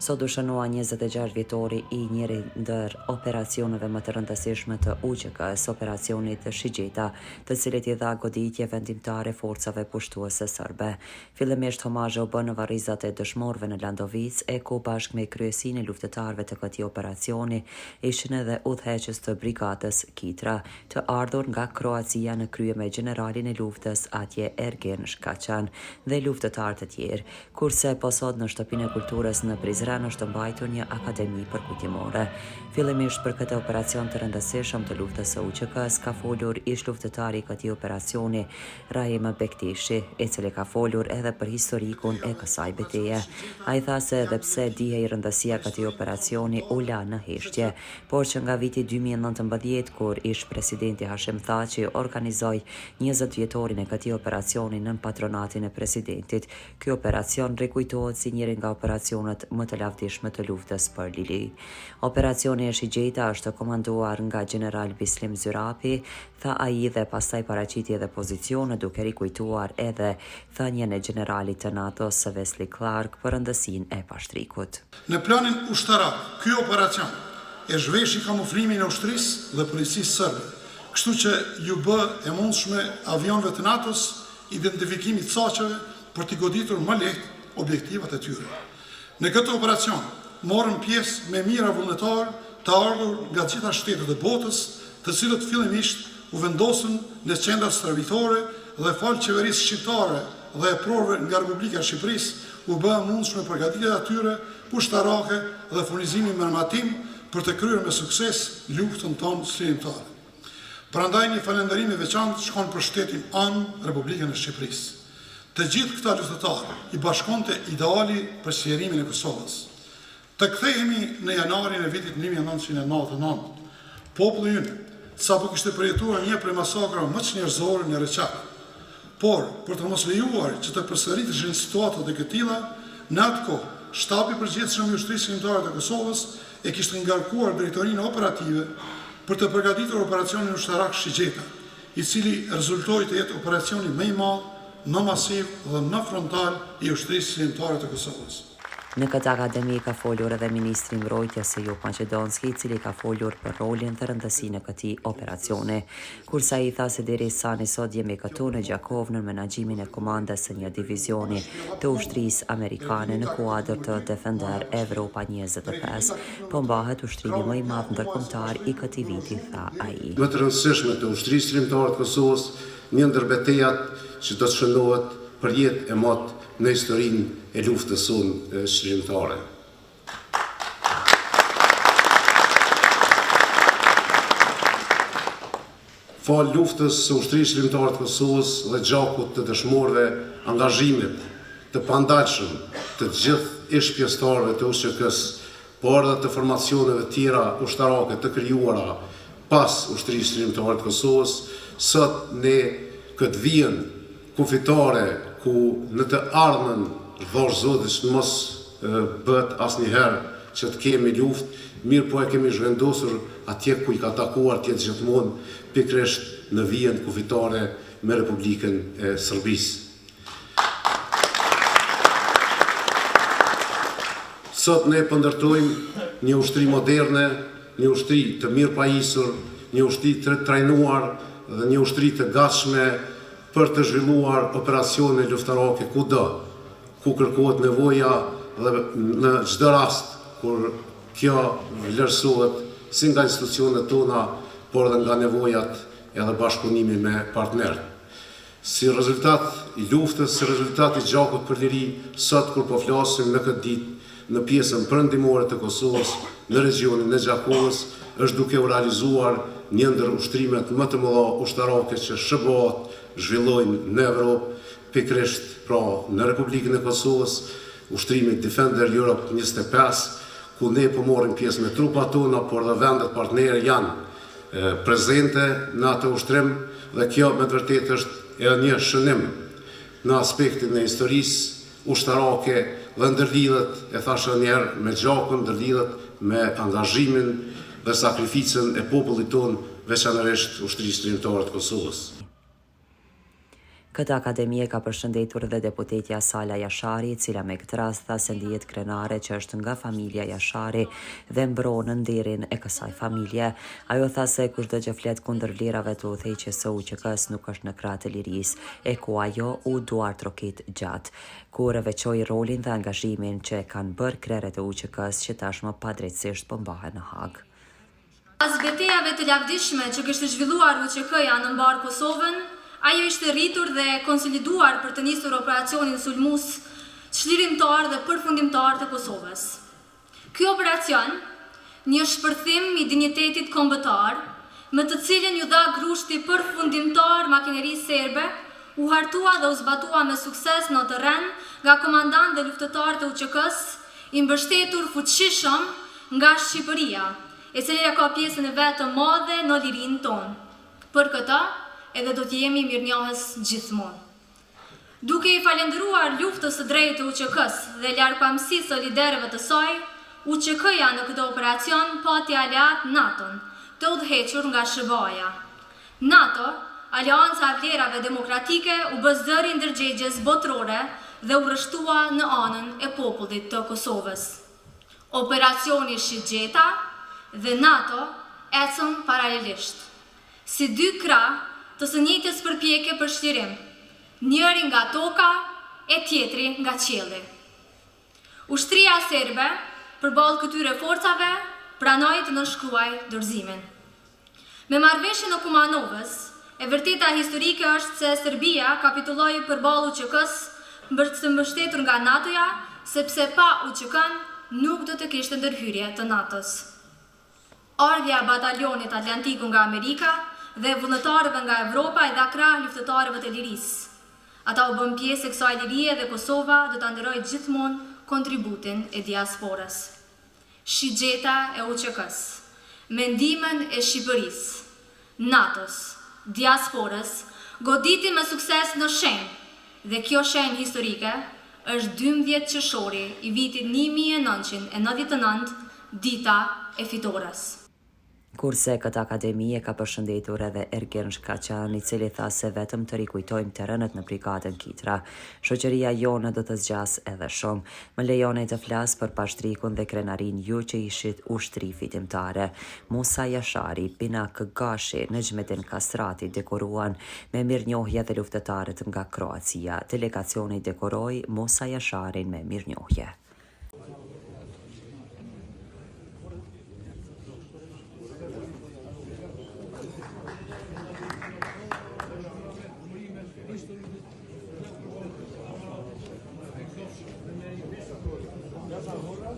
Sot u shënua 26 vjetori I njëri ndër operacioneve më të rëndësishme të UÇK-s, operacionit Shigjeta, të cilit I dha goditje vendimtare forcave pushtuese serbe. Fillimisht homazhe u bën në varrizat e dëshmorëve në Landovic, e ku bashkë me kryesinë e luftëtarëve të këtij operacioni ishin edhe udhëheqës të brigadës Kitra, të ardhur nga Kroacia në krye me generalin e luftës atje Ergen Shkaçan dhe luftëtar të tjerë, kurse posot në shtëpinë e kulturës në Prizren është mbajtur një akademi përkujtimore. Fillimisht për këtë operacion të rëndësishëm të luftës së UÇK-s ka folur ish luftëtari I këtij operacioni Rahim Bektishi, I cili ka folur edhe për historikun e kësaj betejë. Ai tha se edhe pse dihej rëndësia e këtij operacioni u la në heshtje, por që nga viti 2019 kur ish presidenti Hashim Thaçi organizoi 20 vjetorin e këtij operacioni nën patronatin e presidentit, ky operacion rikujtohet si njëri nga operacionet më të lavdishme të luftës për Lili. Operacioni e Shigjeta është komanduar nga general Bislim Zyrapi, tha ai dhe pastaj paraqiti edhe pozicione duke rikujtuar edhe thënien e generalit të NATO-s Wesley Clark për rëndësinë e pashtrikut. Në planin ushtarak, ky operacion e zhveshi kamuflimin e ushtrisë dhe policisë serbe, kështu që ju bë e mundshme avionëve të NATO-s identifikimi të saqeve për t'i goditur më lehtë objektivat e tyre. Në këtë operacion morën pjesë me mijëra vullnetarë të ardhur nga gjitha shtetet e botës, të cilët fillimisht u vendosën në qendrat stërvitore dhe falë qeverisë shqiptare dhe e prorëve nga Republika e Shqipërisë u bë e mundshme përgatitjet atyre ushtarake dhe furnizimi me armatim për të kryer me sukses luftën tonë shtrimtare. Prandaj një falënderim I veçantë shkon për shtetin anë Republikën e Shqipërisë. Të gjithë këta luftëtarë I bashkonte ideali për sqarimin e Kosovës. Të kthehemi në janarin e vitit 1999. Populli ynë sapo kishte përjetuar një prej masakrave më të njerëzore në Reçak. Por për të mos lejuar që të përsëriteshin situatat e këtilla, në atë kohë shtabi I përgjithshëm I ushtrisë shqiptare të Kosovës e kishte ngarkuar drejtorinë operative për të përgatitur operacionin ushtarak Shigjeta, I cili rezultoi të jetë operacioni më I madh, më masiv dhe më frontal I ushtrisë shqiptare të Kosovës. Në këtë akademi ka folur edhe ministri I mbrojtjes Joop Maqedonski, I cili ka folur për rolin dhe rëndësinë e këtij operacioni, kurse ai tha se derisa ne sot jemi këtu në Gjakov në menaxhimin e komandës së një divizioni të ushtrisë amerikane në kuadër të Defender Evropa 25, po mbahet ushtrimi më I madh ndërkombëtar I këtij viti, tha ai. Më të rëndësishme të ushtrisë shqiptare të Kosovës, një ndër betejat që do të shënohet për jetë e mot në historinë e luftës sonë shqiptare. Fal luftës së ushtrisë shqiptare të Kosovës dhe gjakut të dëshmorëve, angazhimit të pandalshëm të gjithë ish pjesëtarëve të UÇK-s, por edhe të formacioneve tjera ushtarake të krijuara pas ushtrisë shqiptare të Kosovës, sot ne këtë vijën kufitare ku në të ardhmen dhosh Zotit që mos bët asnjëherë që të kemi luftë, mirë po e kemi zhvendosur atje ku I ka takuar të jetë gjithmonë pikërisht në vijën kufitare me Republikën e Serbisë. Sot ne ndërtojmë një ushtri moderne, një ushtri të mirë pajisur, një ushtri të trajnuar dhe një ushtri të gatshme për të zhvilluar operacione luftarake kudo, ku kërkohet nevoja dhe në çdo rast kur kjo vlerësohet si nga institucionet tona, por edhe nga nevojat edhe bashkëpunimi me partnerët. Si rezultat I luftës, si rezultat I gjakut për liri, sot kur po flasim në këtë ditë në pjesën perëndimore të Kosovës, në regionin e Gjakovës, është duke u realizuar një ndër ushtrimet më të mëdha ushtarake që SBA zhvillojnë në Evropë, pikërisht pra në Republikën e Kosovës, ushtrimi Defender Europe 25, ku ne po morrim pjesë me trupat tona, por dhe vendet partnere janë prezente në atë ushtrim dhe kjo me të vërtetë është edhe një shënim në aspektin e historisë ushtarake dhe ndërlidhet, e thashë edhe një herë, me gjakun, ndërlidhet me angazhimin dhe sakrificën e popullit tonë, veçanërisht ushtrisë shqiptare të Kosovës. Këtë akademie ka përshëndetur dhe deputetja Sala Jashari, cila me këtë rast tha se ndihet krenare që është nga familja Jashari dhe mbron në nderin e kësaj familje. Ajo tha se kushdo që flet kundër vlerave të udhëheqjes së UÇK-s nuk është në krah të lirisë, e ku ajo u duar trokit gjatë, kur veçoi rolin dhe angazhimin që kanë bërë krerët e UÇK-s që tashmë padrejtësisht po mbahen në Hag. Pas betejave të lavdishme që kishte zhvilluar UÇK-ja në mbar Kosovën, ajo ishte rritur dhe konsoliduar për të nisur operacionin sulmues çlirimtar dhe përfundimtar të Kosovës. Ky operacion, një shpërthim i dinjitetit kombëtar, me të cilin ju dha grushti përfundimtar makinerisë serbe, u hartua dhe u zbatua me sukses në terren nga komandant dhe luftëtar të UÇK-s, i mbështetur fuqishëm nga Shqipëria, e cila ka pjesën e vet të madhe në lirinë tonë. Për këtë, edhe do të jemi mirënjohës gjithmonë. Duke i falendëruar luftës së drejtë të UÇK-s dhe largpamësisë së liderëve të saj, UÇK-ja në këtë operacion pati aleat NATO-n, të udhëhequr nga SHBA-ja. NATO, Aleanca e Vlerave Demokratike, u bë zëri ndërgjegjes botërore dhe u rreshtua në anën e popullit të Kosovës. Operacioni Shigjeta dhe NATO ecën paralelisht, si dy krah të së njëjtës përpjekje për shtërim, njëri nga toka e tjetri nga qielli. Ushtria serbe, përballë këtyre forcave, pranoi të nënshkruaj dorëzimin. Me marrëveshjen e Kumanovës, e vërteta historike është se Serbia kapitulloi përballë UÇK-s, të mbështetur nga NATO-ja, sepse pa UÇK-n nuk do të kishte ndërhyrje të NATO-s. Ardhja e batalionit Atlantiku nga Amerika dhe vullnetarëve nga Evropa e dha krah luftëtarëve të lirisë. Ata u bën pjesë e kësaj lirie dhe Kosova do ta ndërrojë gjithmonë kontributin e diasporës. Shigjeta e UÇK-s, me ndihmën e Shqipërisë, NATO-s, diasporës, goditi me sukses në shenjë dhe kjo shenjë historike është 12 qershori i vitit 1999, dita e fitores. Kurse këtë akademie ka përshëndetur edhe Ergen Shkaçan, i cili tha se vetëm të rikujtojmë terrenet në brigadën Kitra, shoqëria jone do të zgjas edhe shumë. Më lejoni të flas për pashtrikun dhe krenarin ju që ishit ushtri fitimtare. Musa Jashari, Pinak Gashi, Nëxhmetin Kastrati dekoruan me mirënjohje dhe luftëtarët nga Kroacia. Delegacioni dekoroi Musa Jasharin me mirënjohje. Ja sam moral,